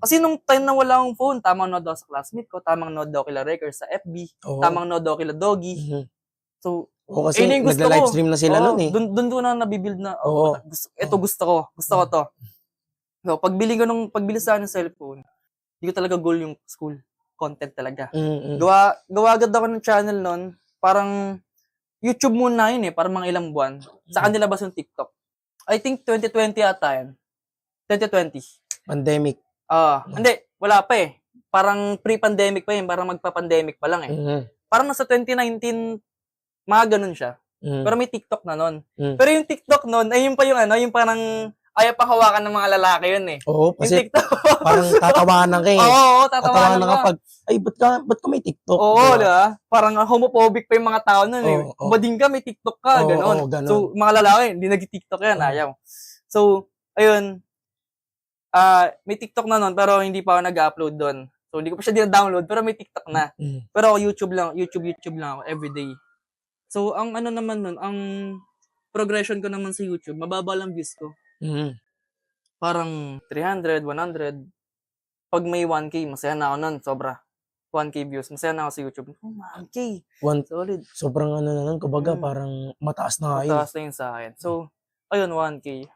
Kasi nung time na wala akong phone, tamang nood ako sa classmate ko, tamang nood ako kila Record sa FB, Oo. tamang nood ako kila Doggy. Mhm. So, Oo, kasi yun yung gusto ko. nagla-livestream na sila nun eh. Dun ko na nabibuild na, Oo. ito gusto ko to. So, pagbili sa akin ng cellphone, hindi ko talaga goal yung school. Content talaga. Gawa agad ako ng channel nun, parang YouTube muna yun eh, parang mga ilang buwan. Sa kanila ba yung TikTok? I think 2020 ata yan. 2020. Pandemic. Hindi, wala pa eh. Parang pre-pandemic pa yun, parang magpa-pandemic pa lang eh. Parang nasa 2019, mga ganun siya. Pero may TikTok na nun. Pero yung TikTok nun, ay yung pa yung yung parang ayaw pa hawakan ng mga lalaki yun eh. Oo, kasi yung TikTok. parang tatawanan ka eh. Oo, tatawanan ka. Pag, ay, ba't ka may TikTok? Oo, diba? Parang homophobic pa yung mga tao nun eh. Bading ka, may TikTok ka, ganun. So, mga lalaki, hindi nag-TikTok yan, ayaw. So, ayun, may TikTok na nun, pero hindi pa ako nag-upload doon. So, hindi ko pa siya dina-download, pero may TikTok na. Pero ako, YouTube lang ako, everyday. So, ang ano naman nun, ang progression ko naman sa YouTube, mababa lang views ko. Parang 300, 100. Pag may 1K, masaya na ako nun, sobra. 1K views, masaya na ako sa YouTube. 1K. Solid. Sobrang ano na nun, kumbaga parang mataas na nga yun. Mataas na yun sa akin. So, ayun, 1K.